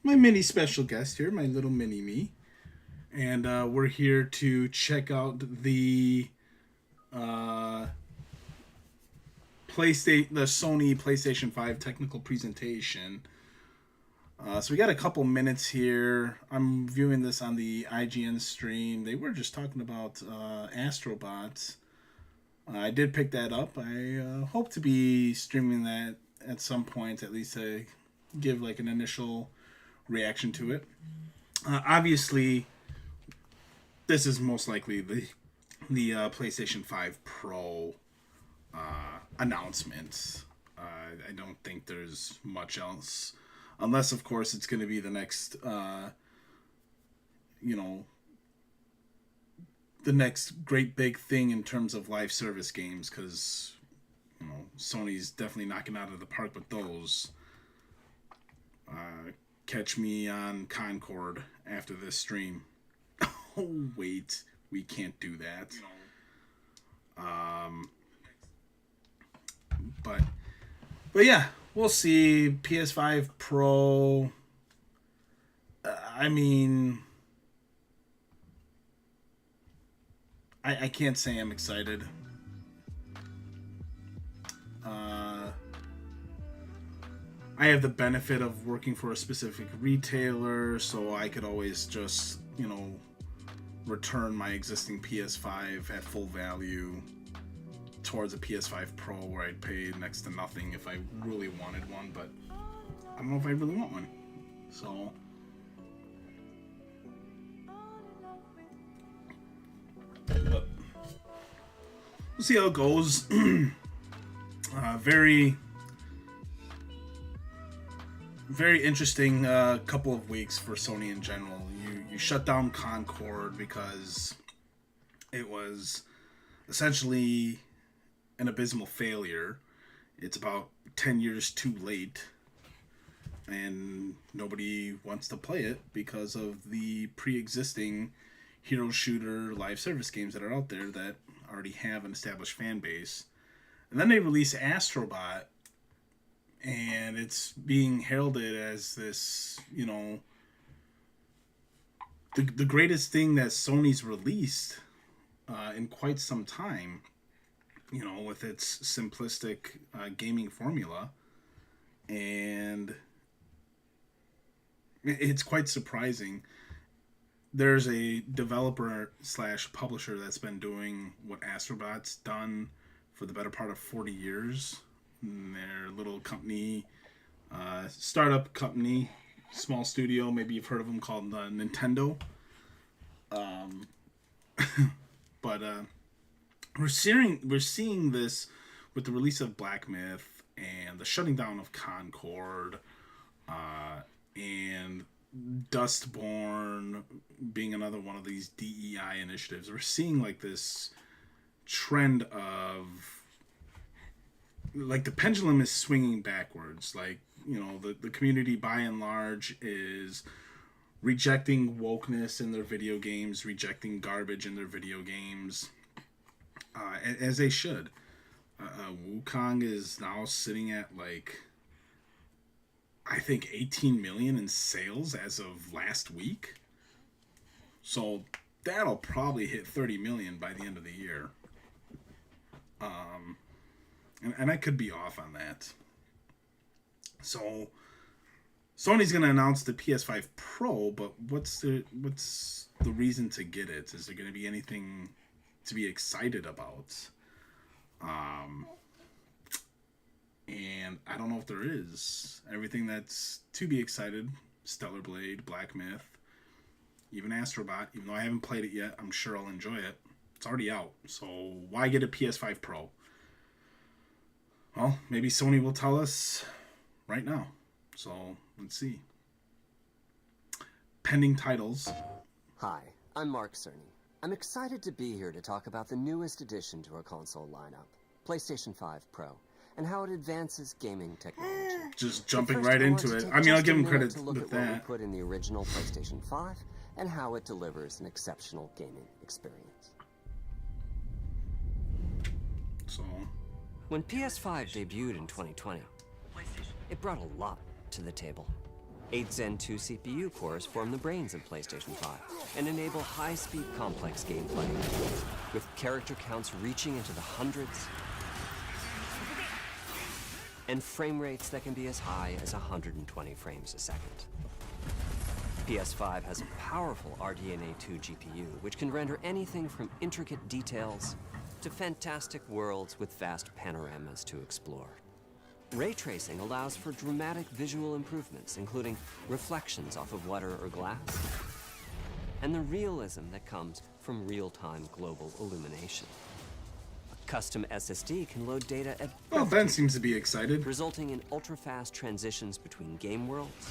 my mini special guest here, my little mini me, and we're here to check out the uh, the Sony PlayStation 5 technical presentation. So we got a couple minutes here. I'm viewing this on the IGN stream. They were just talking about Astrobots. I did pick that up. I hope to be streaming that at some point, at least to give like an initial reaction to it. Obviously, this is most likely the PlayStation 5 Pro announcement. I don't think there's much else, unless of course it's going to be the next, you know, the next great big thing in terms of live service games, because Sony's definitely knocking out of the park with those. Catch me on Concord after this stream. Oh wait, we can't do that. But yeah, we'll see. PS5 Pro. I mean, I can't say I'm excited. I have the benefit of working for a specific retailer, so I could always just, return my existing PS5 at full value towards a PS5 Pro, where I'd pay next to nothing if I really wanted one, but I don't know if I really want one. So but we'll see how it goes. Very interesting couple of weeks for Sony in general. You shut down Concord because it was essentially an abysmal failure. It's about 10 years too late, and nobody wants to play it because of the pre-existing hero shooter live service games that are out there that already have an established fan base. And then they release Astrobot, and it's being heralded as this, the greatest thing that Sony's released in quite some time, with its simplistic gaming formula. And it's quite surprising. There's a developer / publisher that's been doing what Astrobot's done for the better part of 40 years. Their little company, startup company, small studio, maybe you've heard of them, called Nintendo. But we're seeing this with the release of Black Myth and the shutting down of Concord, and Dustborn being another one of these DEI initiatives. We're seeing like this trend of, like, the pendulum is swinging backwards. Like, the community by and large is rejecting wokeness in their video games, rejecting garbage in their video games, as they should. Wukong is now sitting at, like, I think 18 million in sales as of last week. So that'll probably hit 30 million by the end of the year. And I could be off on that. So Sony's going to announce the PS5 Pro, but what's the reason to get it? Is there going to be anything to be excited about? And I don't know if there is. Everything that's to be excited, Stellar Blade, Black Myth, even Astrobot, even though I haven't played it yet, I'm sure I'll enjoy it. It's already out, so why get a PS5 Pro? Well, maybe Sony will tell us right now. So let's see. Pending titles. Hi, I'm Mark Cerny. I'm excited to be here to talk about the newest addition to our console lineup, PlayStation 5 Pro, and how it advances gaming technology. Just jumping right into it. I mean, I'll give him credit with that. What we put in the original PlayStation 5 and how it delivers an exceptional gaming experience. So, when PS5 debuted in 2020, it brought a lot to the table. 8 Zen 2 CPU cores form the brains of PlayStation 5 and enable high-speed complex gameplay, with character counts reaching into the hundreds and frame rates that can be as high as 120 frames a second. PS5 has a powerful RDNA 2 GPU, which can render anything from intricate details to fantastic worlds with vast panoramas to explore. Ray tracing allows for dramatic visual improvements, including reflections off of water or glass, and the realism that comes from real-time global illumination. A custom SSD can load data at Well, Ben seems to be excited. resulting in ultra-fast transitions between game worlds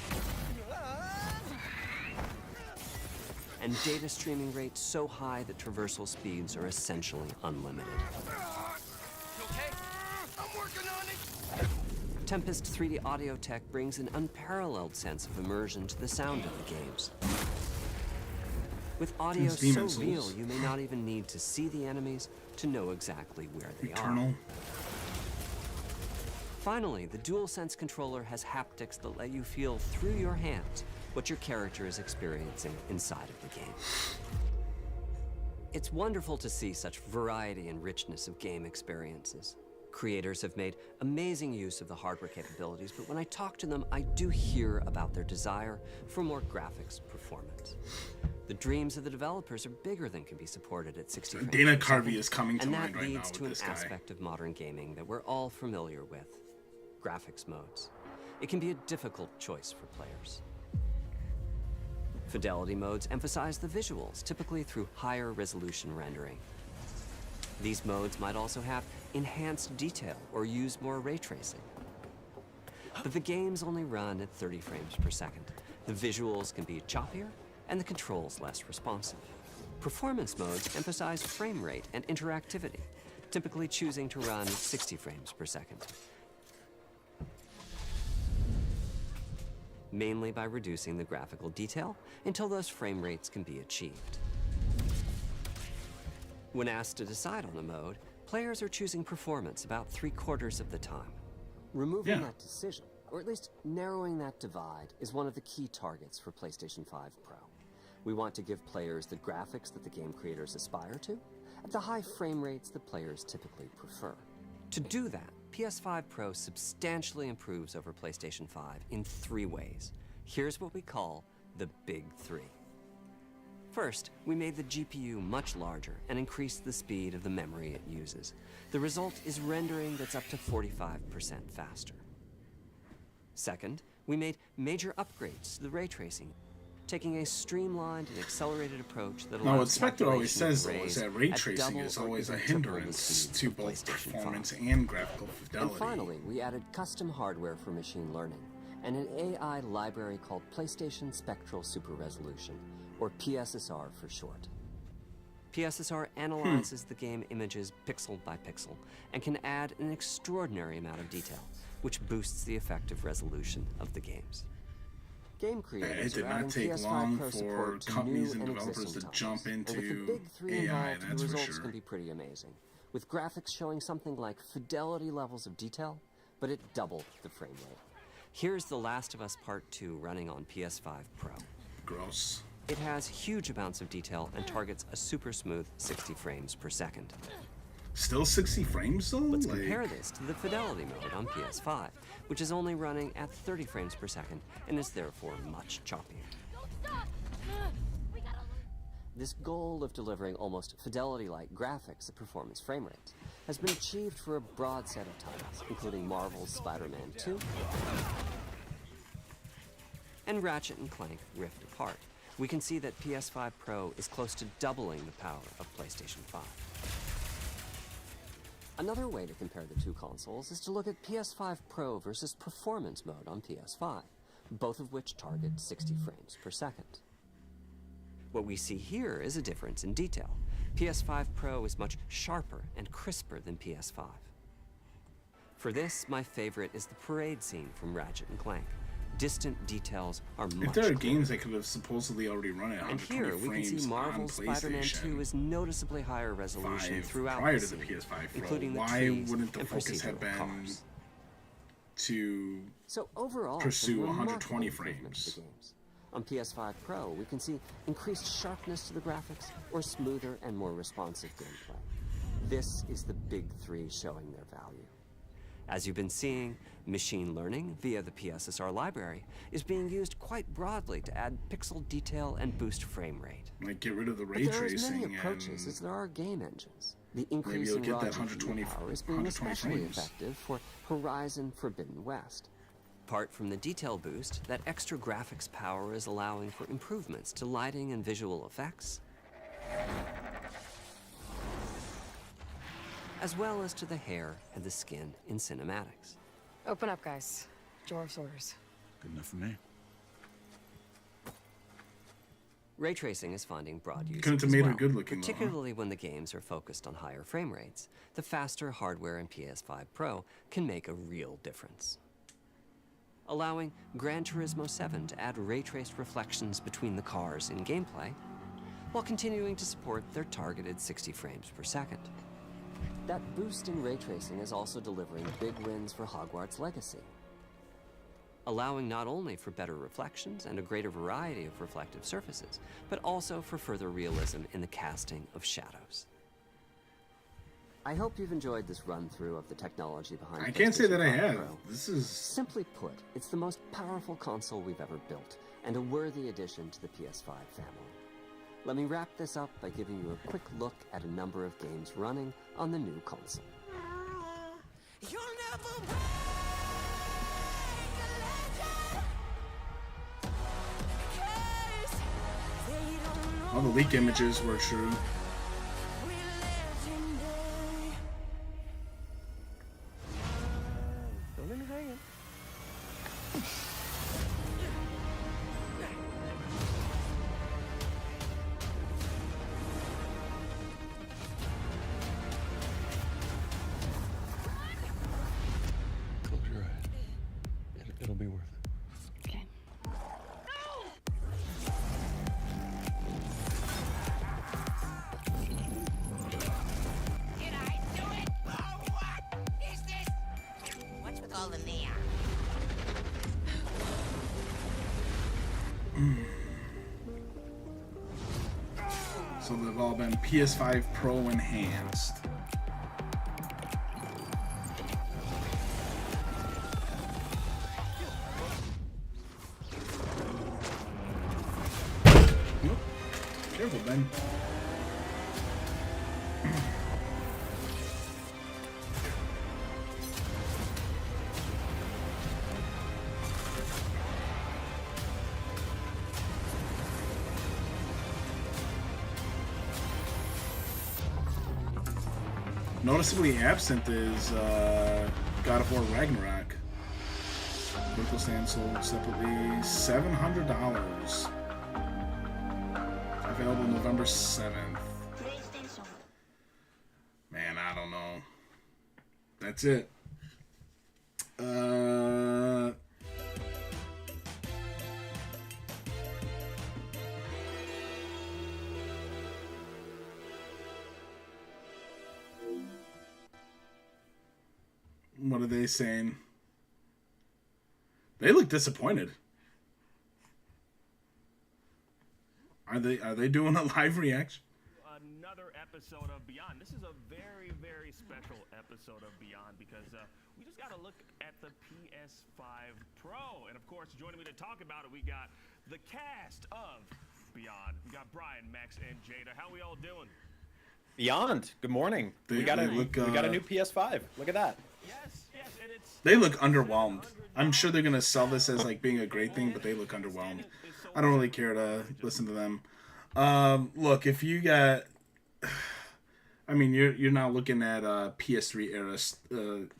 and data streaming rates so high that traversal speeds are essentially unlimited. Okay, I'm working on it. Tempest 3D audio tech brings an unparalleled sense of immersion to the sound of the games. With audio It's so Demon's real, Souls. you may not even need to see the enemies to know exactly where they Eternal. are. Finally, the DualSense controller has haptics that let you feel through your hands what your character is experiencing inside of the game. It's wonderful to see such variety and richness of game experiences. Creators have made amazing use of the hardware capabilities, but when I talk to them, I do hear about their desire for more graphics performance. The dreams of the developers are bigger than can be supported at 60 frames Dana per Carvey second, is coming to and mind that right now leads with to an this guy. aspect of modern gaming that we're all familiar with: graphics modes. It can be a difficult choice for players. Fidelity modes emphasize the visuals, typically through higher resolution rendering. These modes might also have enhanced detail or use more ray tracing. But the games only run at 30 frames per second. The visuals can be choppier and the controls less responsive. Performance modes emphasize frame rate and interactivity, typically choosing to run at 60 frames per second, mainly by reducing the graphical detail until those frame rates can be achieved. When asked to decide on a mode, players are choosing performance about 3/4 of the time. Removing that decision, or at least narrowing that divide, is one of the key targets for PlayStation 5 Pro. We want to give players the graphics that the game creators aspire to, at the high frame rates that players typically prefer. To do that, PS5 Pro substantially improves over PlayStation 5 in 3 ways. Here's what we call the Big 3. First, we made the GPU much larger and increased the speed of the memory it uses. The result is rendering that's up to 45% faster. Second, we made major upgrades to the ray tracing, taking a streamlined and accelerated approach that Now, what allows Spectre always calculation of says, though, is rays that ray at tracing double is or always a even triple the hindrance speeds to of both PlayStation 5. performance and graphical fidelity. And finally, we added custom hardware for machine learning and an AI library called PlayStation Spectral Super Resolution, or PSSR for short. PSSR analyzes the game images pixel by pixel and can add an extraordinary amount of detail, which boosts the effective resolution of the games. Game It creators did are not adding take PS5 long Pro for support to companies new and and developers existing to jump titles. And with the into big 3 AI, involved, that's the for results sure. can be pretty amazing, with graphics showing something like fidelity levels of detail, but at double the frame rate. Here's The Last of Us Part 2 running on PS5 Pro. Gross. It has huge amounts of detail and targets a super smooth 60 frames per second. Still 60 frames though? Let's Like, compare this to the fidelity mode on PS5, which is only running at 30 frames per second and is therefore much choppier. Don't stop! We gotta... This goal of delivering almost fidelity-like graphics at performance frame rates has been achieved for a broad set of titles, including Marvel's Spider-Man 2 and Ratchet & Clank Rift Apart. We can see that PS5 Pro is close to doubling the power of PlayStation 5. Another way to compare the two consoles is to look at PS5 Pro versus Performance mode on PS5, both of which target 60 frames per second. What we see here is a difference in detail. PS5 Pro is much sharper and crisper than PS5. For this, my favorite is the parade scene from Ratchet & Clank. Distant details are much If there are clearer. games that could have supposedly already run at And 120 here we can frames see on Marvel's Spider-Man 2 PlayStation is noticeably higher resolution 5 throughout prior the to the scene, PS5 Pro, including the why trees wouldn't the and focus have procedural been cars. to So overall, pursue some 120 remarkable improvements to frames. the games. On PS5 Pro, we can see increased sharpness to the graphics or smoother and more responsive gameplay. This is the big three showing their value. As you've been seeing, machine learning via the PSSR library is being used quite broadly to add pixel detail and boost frame rate. Like, get rid of the ray But there are as many tracing approaches and as there are game engines. The maybe increase you'll in get raw that GPU 120 power is being 120 especially frames. effective for Horizon Forbidden West. Apart from the detail boost, that extra graphics power is allowing for improvements to lighting and visual effects, as well as to the hair and the skin in cinematics. Open up, guys. Jorv's orders. Good enough for me. Ray tracing is finding broad use Couldn't have as made her well, good-looking, though, huh? particularly when the games are focused on higher frame rates. The faster hardware in PS5 Pro can make a real difference, allowing Gran Turismo 7 to add ray-traced reflections between the cars in gameplay, while continuing to support their targeted 60 frames per second. That boost in ray tracing is also delivering big wins for Hogwarts Legacy, allowing not only for better reflections and a greater variety of reflective surfaces, but also for further realism in the casting of shadows. I hope you've enjoyed this run-through of the technology behind I can't say that I PlayStation 5 have. Pro. This is Simply put, it's the most powerful console we've ever built, and a worthy addition to the PS5 family. Let me wrap this up by giving you a quick look at a number of games running on the new console. You'll never all the leak images were true. Don't let me hang Close your eyes. It'll be worth it. Okay. Did I do it? Oh, what is this? What's with all the neon? So they've all been PS5 Pro enhanced. Nope. Careful, Ben. Noticeably absent is God of War Ragnarok. Vertical stand sold separately, $700. Available November 7th. Man, I don't know. That's it. What are they saying? They look disappointed. Are they doing a live reaction? Another episode of Beyond. This is a very, very special episode of Beyond because we just got to look at the PS5 Pro. And of course, joining me to talk about it, we got the cast of Beyond. We got Brian, Max, and Jada. How we all doing? Beyond. Good morning. We got a new PS5. Look at that. Yes, and it's... They look underwhelmed. I'm sure they're gonna sell this as like being a great thing, but they look underwhelmed. I don't really care to listen to them. Look, if you got, I mean, you're now looking at PS3 era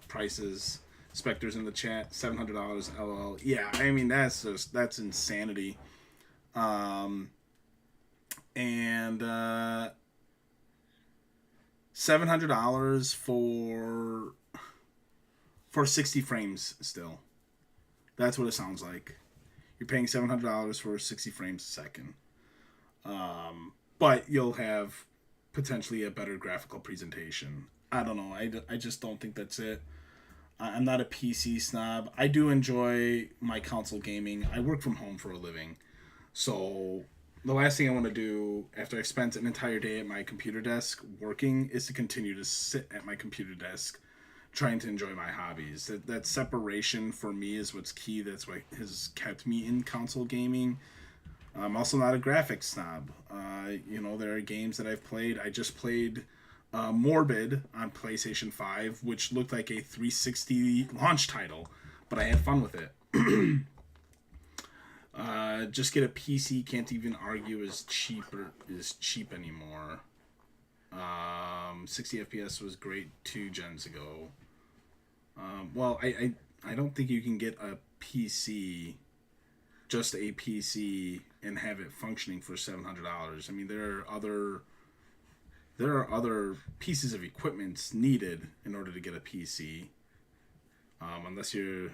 prices. Spectre's in the chat, $700. LOL. Yeah, I mean that's insanity. And $700 for 60 frames still. That's what it sounds like. You're paying $700 for 60 frames a second. But you'll have potentially a better graphical presentation. I don't know. I just don't think that's it. I'm not a PC snob. I do enjoy my console gaming. I work from home for a living. So the last thing I want to do after I spent an entire day at my computer desk working is to continue to sit at my computer desk trying to enjoy my hobbies. That separation for me is what's key. That's what has kept me in console gaming. I'm also not a graphics snob. There are games that I've played. I just played Morbid on PlayStation 5, which looked like a 360 launch title, but I had fun with it. Just get a PC. Can't even argue is cheap anymore. 60 FPS was great 2 gens ago. I don't think you can get a PC, just a PC, and have it functioning for $700. I mean, there are other pieces of equipment needed in order to get a PC, unless your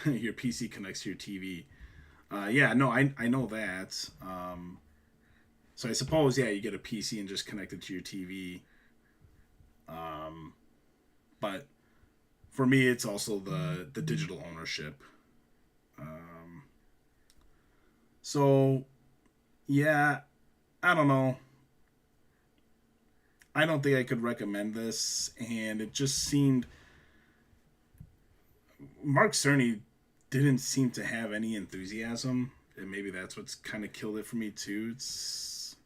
PC connects to your TV. I know that. So I suppose, you get a PC and just connect it to your TV. But for me, it's also the digital ownership. I don't know. I don't think I could recommend this, and it just seemed Mark Cerny didn't seem to have any enthusiasm, and maybe that's what's kind of killed it for me too. It's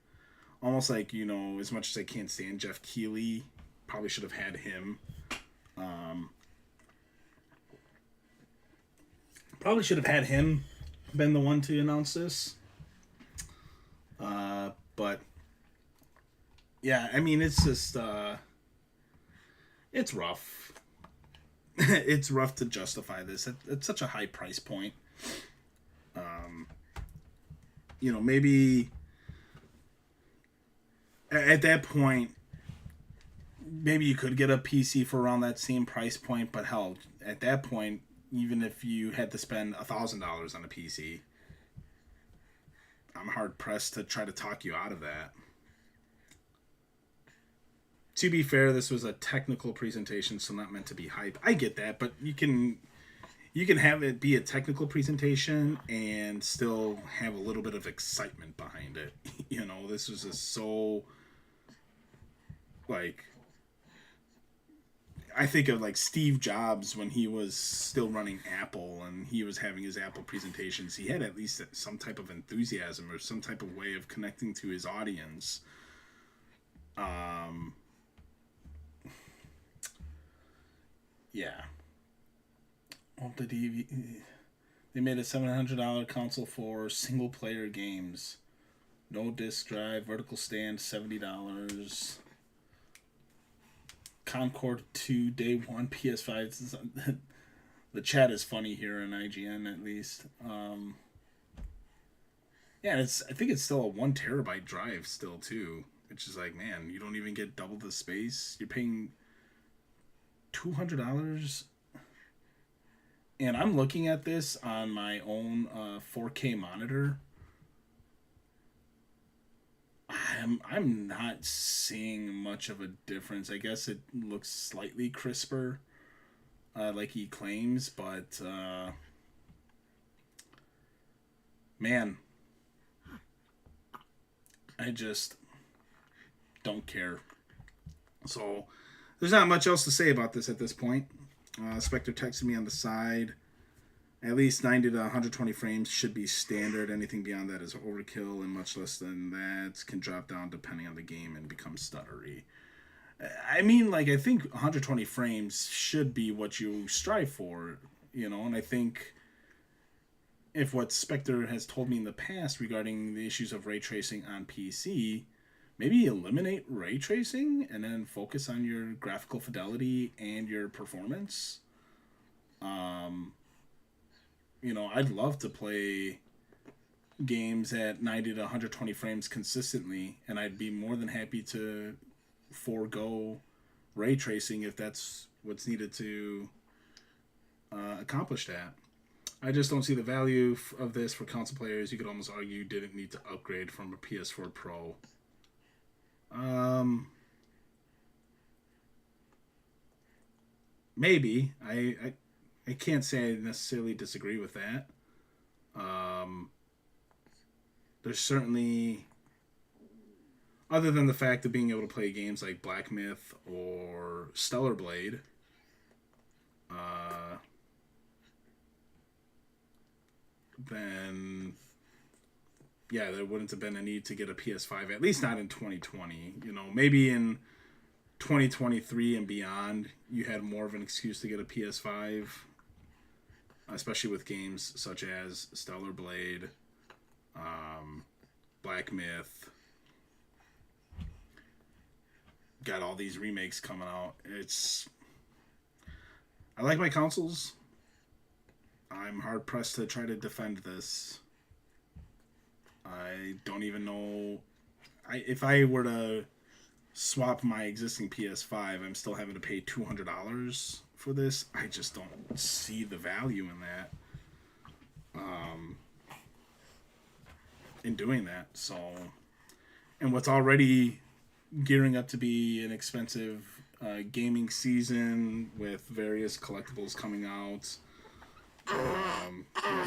almost like, as much as I can't stand Jeff Keighley, probably should have had him. Probably should have had him been the one to announce this. But yeah, I mean, it's just it's rough. It's rough to justify this at such a high price point. Maybe at that point, maybe you could get a PC for around that same price point. But hell, at that point, even if you had to spend $1,000 on a PC, I'm hard pressed to try to talk you out of that. To be fair, this was a technical presentation, so not meant to be hype. I get that, but you can have it be a technical presentation and still have a little bit of excitement behind it. This was just so, like, I think of like Steve Jobs when he was still running Apple and he was having his Apple presentations. He had at least some type of enthusiasm or some type of way of connecting to his audience. Yeah. They made a $700 console for single player games. No disc drive, vertical stand, $70. Concord 2 day 1 PS5. The chat is funny here on IGN at least. I think it's still a 1 terabyte drive still too, which is like, man, you don't even get double the space. You're paying $200. And I'm looking at this on my own 4K monitor. I'm not seeing much of a difference. I guess it looks slightly crisper, like he claims, but man, I just don't care. So there's not much else to say about this at this point. Spectre texted me on the side. At least 90 to 120 frames should be standard. Anything beyond that is overkill, and much less than that can drop down depending on the game and become stuttery. I mean, like, I think 120 frames should be what you strive for, and I think if what Spectre has told me in the past regarding the issues of ray tracing on PC, maybe eliminate ray tracing and then focus on your graphical fidelity and your performance. I'd love to play games at 90 to 120 frames consistently, and I'd be more than happy to forego ray tracing if that's what's needed to accomplish that. I just don't see the value of this for console players. You could almost argue you didn't need to upgrade from a PS4 Pro. maybe. I can't say I necessarily disagree with that. There's certainly, other than the fact of being able to play games like Black Myth or Stellar Blade, then yeah, there wouldn't have been a need to get a PS5, at least not in 2020. You know, maybe in 2023 and beyond, you had more of an excuse to get a PS5, especially with games such as Stellar Blade, Black Myth. Got all these remakes coming out. I like my consoles. I'm hard pressed to try to defend this. I don't even know. If I were to swap my existing PS5, I'm still having to pay $200 for this. I just don't see the value in that. In doing that. So, and what's already gearing up to be an expensive gaming season with various collectibles coming out,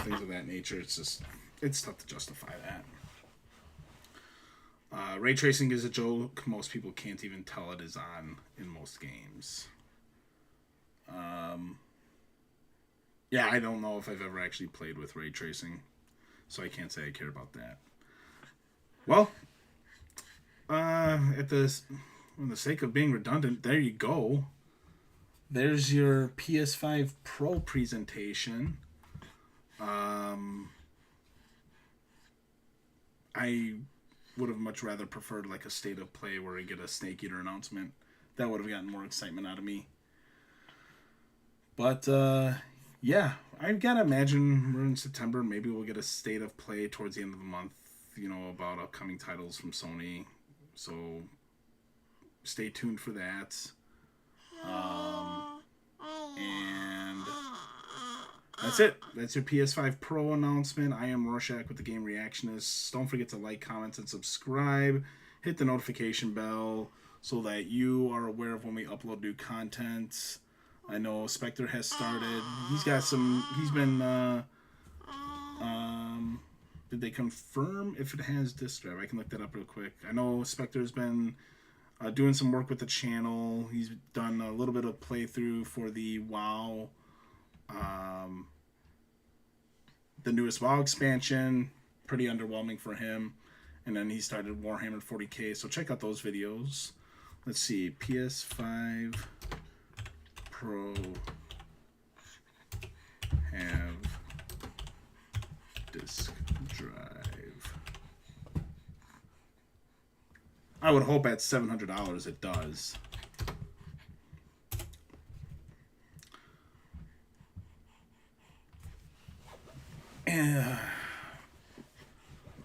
things of that nature. It's tough to justify that. Ray tracing is a joke. Most people can't even tell it is on in most games. Yeah, I don't know if I've ever actually played with ray tracing, so I can't say I care about that. Well, for the sake of being redundant, there you go. There's your PS5 Pro presentation. I would have much rather preferred like a state of play where I get a Snake Eater announcement. That would have gotten more excitement out of me. But yeah, I've got to imagine we're in September. Maybe we'll get a state of play towards the end of the month, about upcoming titles from Sony. So stay tuned for that. And that's it. That's your PS5 Pro announcement. I am Rorschach with the Game Reactionists. Don't forget to like, comment, and subscribe. Hit the notification bell so that you are aware of when we upload new content. I know Spectre has started. He's been did they confirm if it has disk drive? I can look that up real quick. I know Spectre's been doing some work with the channel. He's done a little bit of playthrough for the WoW, the newest WoW expansion. Pretty underwhelming for him. And then he started Warhammer 40k. So check out those videos. Let's see, PS5 Pro have disk drive. I would hope at $700 it does.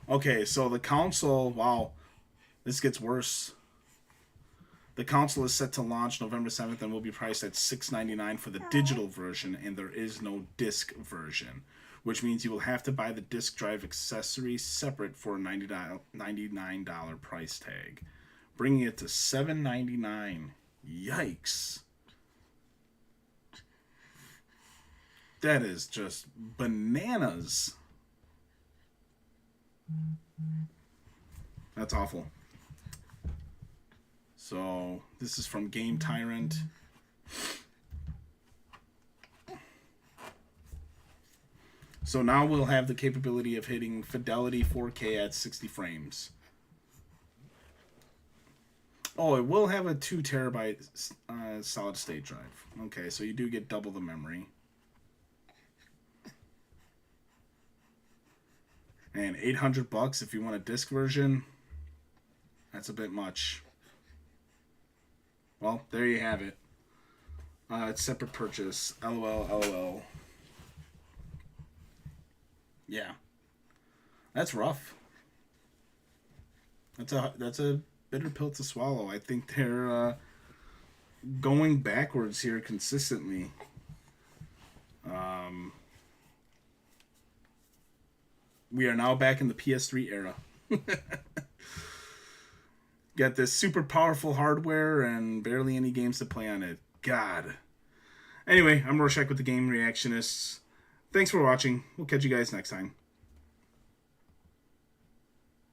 Okay, so the console, wow, this gets worse. The console is set to launch November 7th and will be priced at $699 for the digital version, and there is no disc version, which means you will have to buy the disc drive accessory separate for a $99 price tag, bringing it to $799. Yikes. That is just bananas. That's awful. So, this is from Game Tyrant. So now we'll have the capability of hitting fidelity 4K at 60 frames. Oh, it will have a 2 terabyte solid state drive. Okay, so you do get double the memory. And $800 if you want a disc version. That's a bit much. Well, there you have it. It's separate purchase. LOL, LOL. Yeah. That's rough. That's a bitter pill to swallow. I think they're going backwards here consistently. We are now back in the PS3 era. Got this super powerful hardware and barely any games to play on it. God. Anyway, I'm Rorschach with the Game Reactionists. Thanks for watching. We'll catch you guys next time.